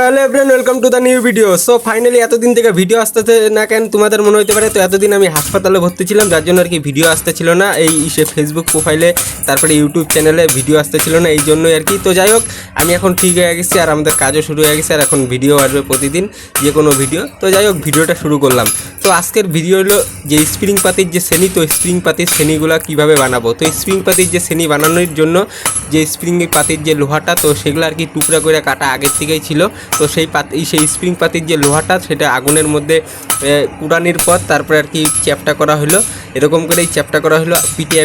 Hello everyone, welcome to the new video. So finally এতদিন থেকে video আসতে না কেন তোমাদের মনে হতে পারে, তো এতদিন আমি হাসপাতালে ভর্তি ছিলাম, যার জন্য আর কি ভিডিও আসতেছিল না। এই ফেসবুক প্রোফাইলে তারপরে ইউটিউব চ্যানেলে ভিডিও আসতেছিল না, এই জন্যই আর কি। তো যাই হোক, আমি এখন ঠিক হয়ে গেছি আর আমাদের কাজও শুরু হয়ে গেছে, আর এখন ভিডিও আসবে প্রতিদিন, যে কোনো ভিডিও। তো যাই হোক, ভিডিওটা শুরু করলাম। তো আজকের ভিডিও হলো যে স্প্রিং পাতির যে শ্রেণী, তো স্প্রিং পাতির শ্রেণীগুলো কীভাবে বানাবো। তো স্প্রিং পাতির যে শ্রেণী বানানোর জন্য যে স্প্রিং পাতির যে লোহাটা, তো সেগুলো আর কি টুকরা করে কাটা আগের থেকেই ছিল। তো সেই স্প্রিং পাতির যে লোহাটা, সেটা আগুনের মধ্যে পুরানির পর তারপরে আর কি চ্যাপটা করা হলো। এরকম করেই চ্যাপটা করা হলো, পিটিয়ে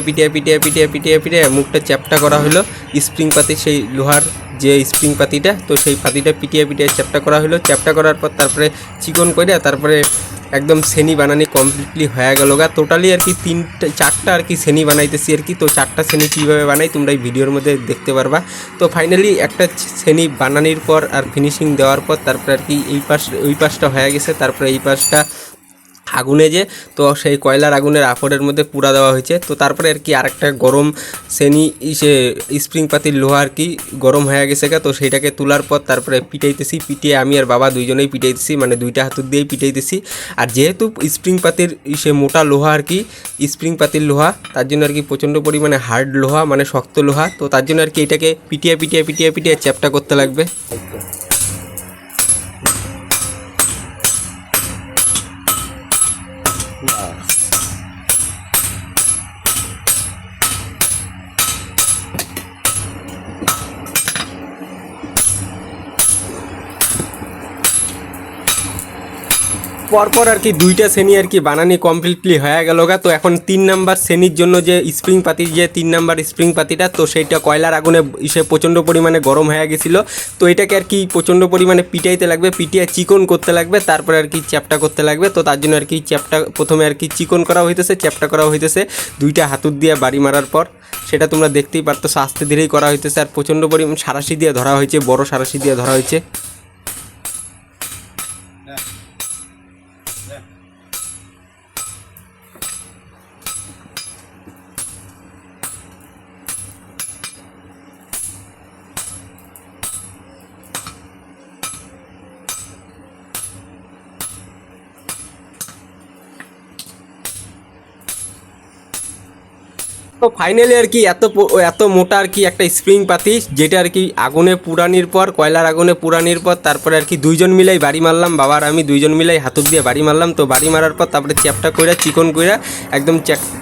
মুখটা চ্যাপটা করা হলো স্প্রিং পাতির সেই লোহার যে স্প্রিং পাতিটা। তো সেই পাতিটা পিটিয়ে চ্যাপটা করা হলো। চ্যাপটা করার পর তারপরে চিকন করে তারপরে একদম শ্রেণী বানানি কমপ্লিটলি হয়ে গেল গা। টোটালি আর কি চারটা আর কি শ্রেণী বানাইতেছি আর কি। তো চারটা শ্রেণী কীভাবে বানাই তোমরা এই ভিডিওর মধ্যে দেখতে পারবা। তো ফাইনালি একটা শ্রেণী বানানির পর আর ফিনিশিং দেওয়ার পর তারপরে আর কি ওই পাশটা হয়ে গেছে। তারপরে এই পাশটা আগুনে যে, তো সেই কয়লার আগুনের আপরের মধ্যে পুরা দেওয়া হয়েছে। তো তারপরে আর কি আরেকটা গরম শ্রেণী স্প্রিং পাতির লোহা আর কি গরম হয়ে গেছে গা। তো সেইটাকে তোলার পর তারপরে পিটাইতেছি, পিটিয়ে আমি আর বাবা দুইজনেই পিটাইতেছি, মানে দুইটা হাতুর দিয়েই পিটাইতেছি। আর যেহেতু স্প্রিং পাতির মোটা লোহা আর কি, স্প্রিং পাতির লোহা, তার জন্য আর কি প্রচণ্ড পরিমাণে হার্ড লোহা, মানে শক্ত লোহা। তো তার জন্য আর কি এটাকে পিটিয়ে চ্যাপটা করতে লাগবে। পরপর আর কি দুইটা শ্রেণী আর কি বানানি কমপ্লিটলি হয়ে গেল গা। তো এখন 3 নাম্বার শ্রেণীর জন্য যে স্প্রিং পাতির যে 3 নাম্বার স্প্রিং পাতিটা, তো সেইটা কয়লার আগুনে প্রচণ্ড পরিমাণে গরম হয়ে গেছিলো। তো এটাকে আর কি প্রচণ্ড পরিমাণে পিটাইতে লাগবে, পিটিয়ে চিকন করতে লাগবে, তারপরে আর কি চ্যাপটা করতে লাগবে। তো তার জন্য আর কি চ্যাপটা প্রথমে আর কি চিকন করা হইতেছে, চ্যাপটা করা হইতেছে দুইটা হাতুর দিয়ে বাড়ি মারার পর। সেটা তোমরা দেখতেই পারতো, আস্তে ধীরেই করা হইতেছে। আর প্রচণ্ড পরিমাণ সারাশি দিয়ে ধরা হয়েছে, বড় সারাশি দিয়ে ধরা হয়েছে। তো ফাইনালি আর কি এত মোটা আর কি একটা স্প্রিং পাতি, যেটা আর কি আগুনে পুরানির পর, কয়লার আগুনে পুরানির পর তারপরে আর কি দুইজন মিলাই বাড়ি মারলাম, বাবার আমি দুইজন মিলাই হাতুর দিয়ে বাড়ি মারলাম। তো বাড়ি মারার পর তারপরে চ্যাপটা কইরা চিকন কইরা একদম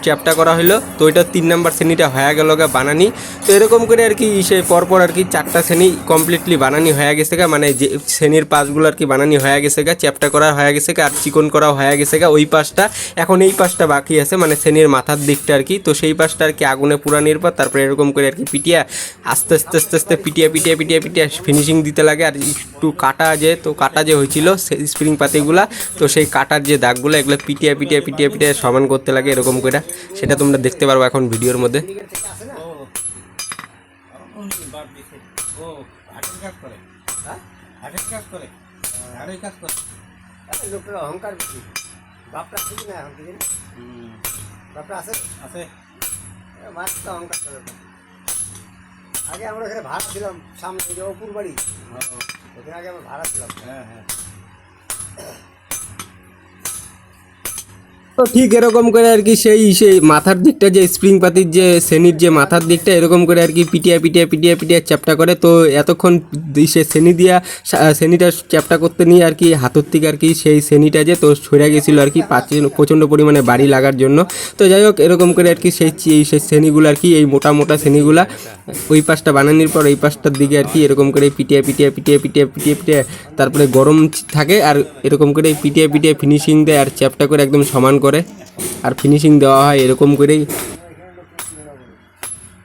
চ্যাপটা করা হলো। তো এটা 3 নাম্বার শ্রেণীটা হয়ে গেল গা বানানি। তো এরকম করে আর কি পরপর আর কি 4টা শ্রেণী কমপ্লিটলি বানানি হয়ে গেছে গা, মানে যে শ্রেণীর পাশগুলো আর কি বানানি হয়ে গেছে গা, চ্যাপটা করা হয়ে গেছে গা, আর চিকন করা হয়ে গেছে গা ওই পাশটা। এখন এই পাশটা বাকি আছে, মানে শ্রেণীর মাথার দিকটা আর কি। তো সেই পাশটা আর কি আগুনে পুরানির পর তারপরে এরকম করে আর কি পিটিয়া আস্তে আস্তে পিটিয়ে ফিনিশিং দিতে লাগে। আর একটু কাটা যে হয়েছিল স্প্রিং পাতিগুলা, তো সেই কাটার যে দাগগুলো, এগুলো পিটিয়ে সমান করতে লাগে এরকম করে। সেটা তোমরা দেখতে পারবো এখন ভিডিওর মধ্যে। অহংকার বাপটা ঠিক না, বাপটা আছে আগে আমরা এখানে ভাড়া ছিলাম, সামনে যে অপুর বাড়ি, ওখানে আগে আমরা ভাড়া ছিলাম। তো ঠিক এরকম করে আর কি সেই মাথার দিকটা যে স্প্রিং পাতির যে শ্রেণীর যে মাথার দিকটা এরকম করে আর কি পিটিয়ে চ্যাপটা করে। তো এতক্ষণ সে শ্রেণীটা চ্যাপটা করতে নিয়ে আর কি হাতের থেকে আর কি সেই শ্রেণীটা যে তো সরে গেছিলো আর কি প্রচণ্ড পরিমাণে বাড়ি লাগার জন্য। তো যাই হোক, এরকম করে আর কি সেই শ্রেণীগুলো আর কি এই মোটা শ্রেণীগুলা ওই পাশটা বানানোর পর এই পাশটার দিকে আর কি এরকম করে পিটিয়ে তারপরে গরম থাকে, আর এরকম করে পিটিয়ে ফিনিশিং দেয়, আর চ্যাপটা করে একদম সমান করে আর ফিনিশিং দেওয়া হয় এরকম করেই।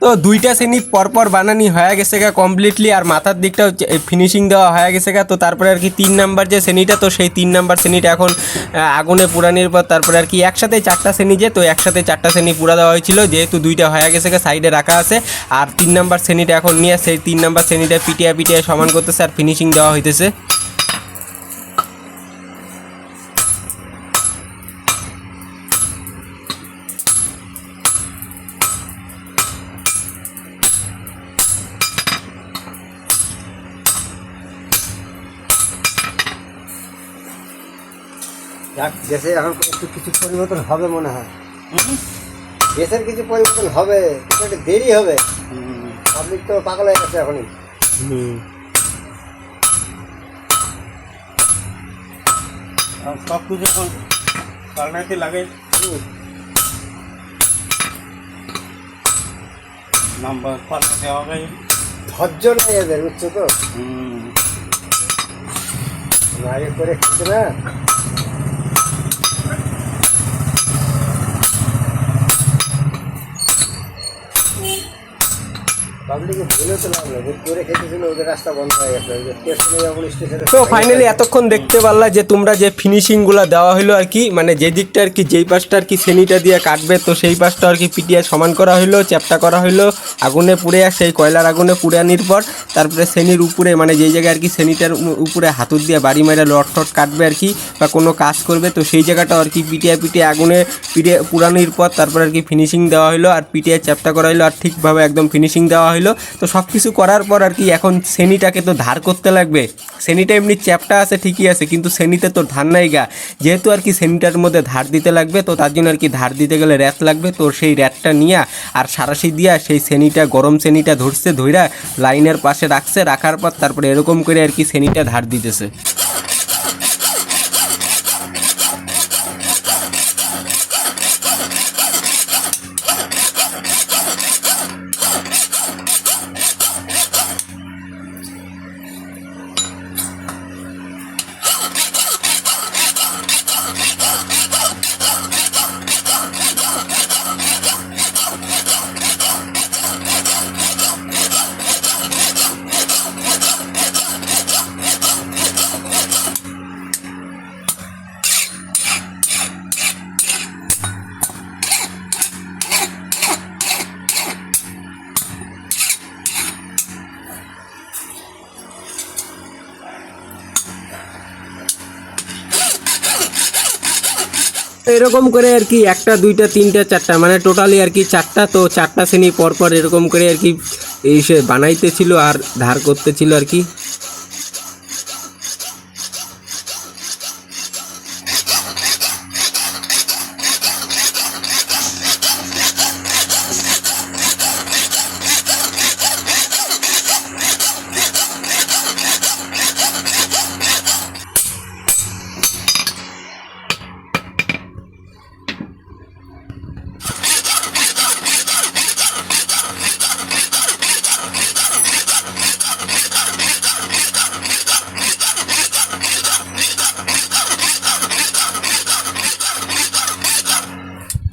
তো 2টা শ্রেণী পরপর বানানি হয়ে গেছে গা কমপ্লিটলি, আর মাথার দিকটাও ফিনিশিং দেওয়া হয়ে গেছে গা। তো তারপরে আর কি 3 নাম্বার যে শ্রেণীটা, তো সেই 3 নাম্বার শ্রেণীটা এখন আগুনে পুরানির পর তারপরে আর কি একসাথে 4টা শ্রেণী যে, তো একসাথে 4টা শ্রেণী পুরা দেওয়া হয়েছিল, যেহেতু 2টা হয়ে গেছে গা সাইডে রাখা আছে। আর 3 নাম্বার শ্রেণীটা এখন নিয়ে সেই 3 নাম্বার শ্রেণীটা পিটিয়ে সমান করতেছে আর ফিনিশিং দেওয়া হইতেছে। দেশে এখন একটু কিছু পরিবর্তন হবে মনে হয়। দেশের কিছু পরিবর্তন হবে, কিন্তু একটু দেরি হবে। পাবলিক তো পাগল হয়ে গেছে এখনই। সব কিছু এখন পাল্টাইতে লাগে। নাম্বার পাল্টাতে হবে, ধৈর্য নেই এদের, বুঝছো তো? আগে করে খেতে না। পাবলিকে ভুলে তো লাগলো, যে করে খেতেছিল ওদের রাস্তা বন্ধ হয়ে গেছে। ওই যে স্টেশনে যখন স্টেশনে তো ফাইনালি এতক্ষণ দেখতে পারলা যে তোমরা যে ফিনিশিংগুলো দেওয়া হলো আর কি, মানে যে দিকটা আর কি, যেই পাশটা আর কি সেনিটা দিয়ে কাটবে, তো সেই পাশটা আর কি পিটিয়ে সমান করা হলো, চ্যাপটা করা হলো, আগুনে পুড়ে, সেই কয়লার আগুনে পুড়ানির পর তারপরে সেনির উপরে, মানে যেই জায়গায় আর কি সেনিটার উপরে হাতুর দিয়ে বাড়ি মেরে লট টট কাটবে আর কি, বা কোনো কাজ করবে, তো সেই জায়গাটা আর কি পিটিয়ে আগুনে পুড়ানির পর তারপর আর কি ফিনিশিং দেওয়া হলো, আর পিটিয়ে চ্যাপটা করা হলো, আর ঠিকভাবে একদম ফিনিশিং দেওয়া হলো। তো সব কিছু করার পর আর কি এখন সেনিটাকে তো ধার করতে লাগবে। সেনিটা এমনি চ্যাপটা আছে ঠিকই আছে, কিন্তু সেনিতে তো ধার নাই গা, যেহেতু আর কি সেনিটার মধ্যে ধার দিতে লাগবে, তো তার জন্য আর কি ধার দিতে গেলে র্যাত লাগবে। তো সেই র্যাতটা নিয়ে আর সারাশি দিয়া সেই সেনিটা, গরম সেনিটা ধইরা লাইনের পাশে রাখার পর তারপরে এরকম করে আর কি সেনিটা ধার দিতেছে। এরকম করে আর কি একটা দুইটা তিনটা চারটা, মানে টোটালি আর কি চারটা, তো চারটা শ্রেণী পরপর এরকম করে আর কি এই সে বানাইতেছিল আর ধার করতেছিল আর কি।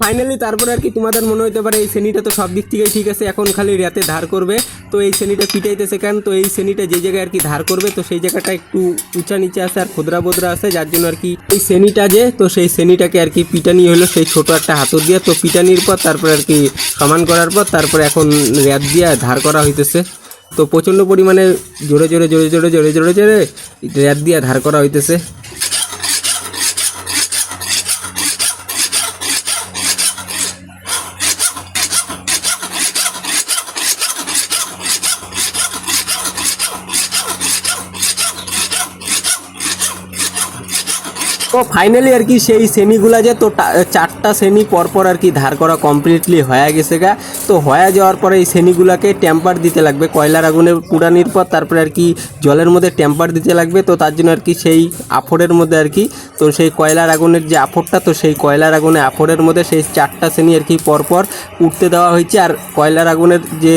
ফাইনালি তারপরে আর কি তোমাদের মনে হতে পারে এই শ্রেণীটা তো সব দিক থেকেই ঠিক আছে, এখন খালি রাতে ধার করবে। তো এই শ্রেণীটা পিটাইতেছে কেন? তো এই শ্রেণীটা যে জায়গায় আর কি ধার করবে, তো সেই জায়গাটা একটু উঁচা নিচে আছে আর খোদরা বোদরা আছে, যার জন্য আর কি এই শ্রেণীটা যে, তো সেই শ্রেণীটাকে আর কি পিটানি হলো সেই ছোট একটা হাতুর দিয়ে। তো পিটানির পর তারপরে আর কি সমান করার পর তারপরে এখন র্যাত দিয়ে ধার করা হইতেছে। তো প্রচণ্ড পরিমাণে জোরে জোরে জোরে জোরে জোরে জোরে জোরে র্যাত দিয়ে ধার করা হইতেছে। তো ফাইনালি আর কি সেই শ্রেণীগুলা যে, তো চারটা শ্রেণী পরপর আর কি ধার করা কমপ্লিটলি হয়ে গেছে গা। তো হয়ে যাওয়ার পরে এই শ্রেণীগুলাকে টেম্পার দিতে লাগবে, কয়লার আগুনে পুরানির পর তারপরে আর কি জলের মধ্যে টেম্পার দিতে লাগবে। তো তার জন্য আর কি সেই আফোড়ের মধ্যে আর কি, তো সেই কয়লার আগুনের যে আফোড়টা, তো সেই কয়লার আগুনে আফোড়ের মধ্যে সেই চারটা শ্রেণী আর কি পরপর উঠতে দেওয়া হয়েছে। আর কয়লার আগুনের যে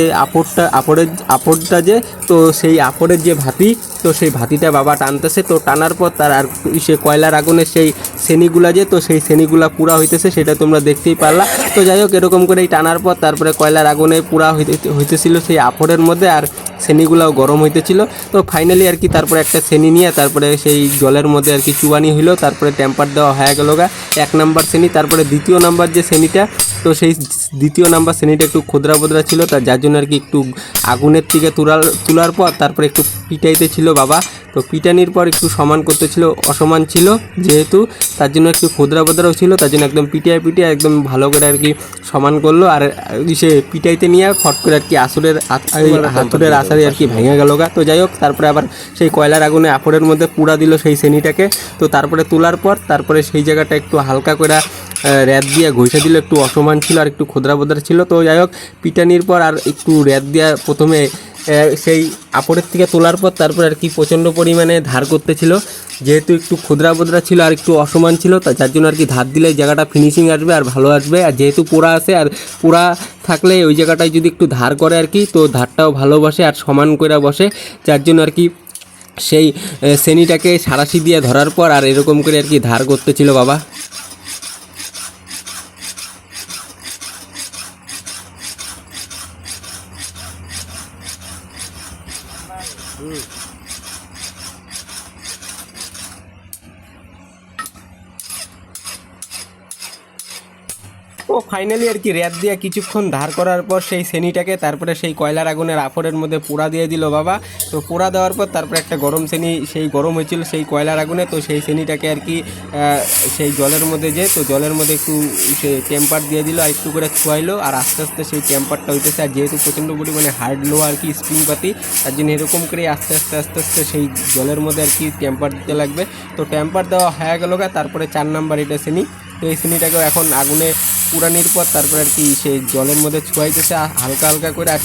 আফোড়টা যে, তো সেই আফোড়ের যে ভাতি, তো সেই ভাতিটা বাবা টানতেছে। তো টানার পর তার আর সে কয়লার আগুনের সেই শ্রেণীগুলা যে, তো সেই শ্রেণীগুলা পুরা হইতেছে, সেটা তোমরা দেখতেই পারলা। তো যাই হোক, এরকম করে টানার পর তারপরে কয়লার আগুনে পুরা হইতেছিল সেই আফোড়ের মধ্যে, আর শ্রেণীগুলাও গরম হইতেছিল। তো ফাইনালি আর কি তারপরে একটা শ্রেণী নিয়ে তারপরে সেই জলের মধ্যে আর কি চুবানি হইলো, তারপরে টেম্পার দেওয়া হয়ে গেল গা 1 নাম্বার শ্রেণী। তারপরে দ্বিতীয় নাম্বার যে শ্রেণীটা, তো সেই দ্বিতীয় নাম্বার শ্রেণীটা একটু খোদরা বোদরা ছিল, তার যার জন্য আর কি একটু আগুনের থেকে তোলার পর তারপরে একটু পিটাইতে ছিল বাবা। তো পিটানির পর একটু সমান করতে ছিল, অসমান ছিল যেহেতু, তার জন্য একটু খোদরা বোদরাও ছিল, তার জন্য একদম পিটিয়ে একদম ভালো করে আর কি সমান করলো। আর সে পিটাইতে নিয়ে ফট করে আর কি হাতুড়ের আসারে আর কি ভেঙে গেল গা। তো যাই হোক, তারপরে আবার সেই কয়লার আগুনে আপড়ের মধ্যে পুড়া দিল সেই শ্রেণীটাকে। তো তারপরে তোলার পর তারপরে সেই জায়গাটা একটু হালকা করে র্যাত দিয়ে ঘষে দিল, একটু অসমান ছিল আর একটু খোদরা বোদরা ছিল। তো যাই হোক, পিটানির পর আর একটু র্যাত দিয়ে প্রথমে সেই আপড়ের থেকে তোলার পর তারপর আর কি প্রচণ্ড পরিমাণে ধার করতেছিল, যেহেতু একটু খোদরা বোদরা ছিল আর একটু অসমান ছিল, যার জন্য আর কি ধার দিলে জায়গাটা ফিনিশিং আসবে আর ভালো আসবে। আর যেহেতু পোড়া আছে, আর পোড়া থাকলে ওই জায়গাটায় যদি একটু ধার করে আর কি, তো ধারটাও ভালো বসে আর সমান করে বসে, যার জন্য আর কি সেই শ্রেণীটাকে সারাশি দিয়ে ধরার পর আর এরকম করে আর কি ধার করতেছিল বাবা। তো ফাইনালি আর কি র্যাত দিয়ে কিছুক্ষণ ধার করার পর সেই শ্রেণীটাকে তারপরে সেই কয়লার আগুনের আপড়ের মধ্যে পোড়া দিয়ে দিল বাবা। তো পোড়া দেওয়ার পর তারপরে একটা গরম শ্রেণী সেই গরম হয়েছিল সেই কয়লার আগুনে, তো সেই শ্রেণীটাকে আর কি সেই জলের মধ্যে তো জলের মধ্যে একটু সে টেম্পার দিয়ে দিল আর একটু করে ছুয়াইলো, আর আস্তে আস্তে সেই টেম্পারটা হইতেছে। আর যেহেতু প্রচণ্ড পরিমাণে হার্ড লো আর কি স্প্রিং পাতি, তার জন্য এরকম করে আস্তে আস্তে সেই জলের মধ্যে আর কি টেম্পার দিতে লাগবে। তো টেম্পার দেওয়া হয়ে গেল গা। তারপরে 4 নাম্বার এটা শ্রেণী, তো এই শ্রেণীটাকেও এখন আগুনে পুরানির পর তারপর আর কি সেই জলের মধ্যে ছুয়াইতেছে হালকা হালকা করে। আর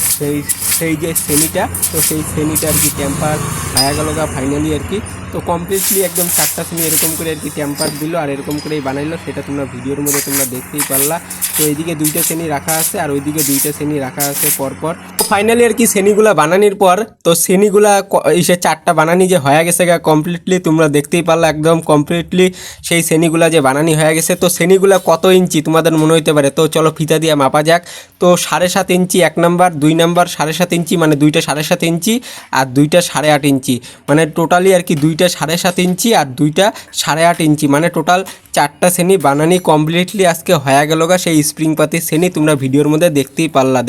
সেই যে শ্রেণীটা, তো সেই শ্রেণীটা আর কি টেম্পার হয়ে গেল গা ফাইনালি আর কি। তো কমপ্লিটলি একদম 4টা শ্রেণী এরকম করে আর কি টেম্পার দিল আর এরকম করেই বানাইলো, সেটা তোমরা ভিডিওর মধ্যে তোমরা দেখতেই পারলা। তো এইদিকে 2টা শ্রেণী রাখা আছে আর ওইদিকে 2টা শ্রেণী রাখা আছে পরপর। তো ফাইনালি আর কি শ্রেণীগুলা বানানির পর তো শ্রেণীগুলা সে 4টা বানানি যে হয়ে গেছে গা কমপ্লিটলি, তোমরা দেখতেই পারলা একদম কমপ্লিটলি সেই শ্রেণীগুলা যে বানানি হয়ে গেছে। তো শ্রেণীগুলা কত ইঞ্চি তোমাদের মনে হইতে পারে, তো চলো ফিতা দিয়ে মাপা যাক। তো 7.5 ইঞ্চি 1 নাম্বার, 2 নাম্বার 7.5 ইঞ্চি, মানে 2টা 7.5 ইঞ্চি আর 2টা 8.5 ইঞ্চি, মানে টোটালি আর কি 2টা 7.5 ইঞ্চি আর 2টা 8.5 ইঞ্চি, মানে টোটাল 4টা শ্রেণী বানানি কমপ্লিটলি আজকে হয়ে গেল গা সেই স্প্রিং পাতির শ্রেণী। তোমরা ভিডিওর মধ্যে দেখতেই পারলা।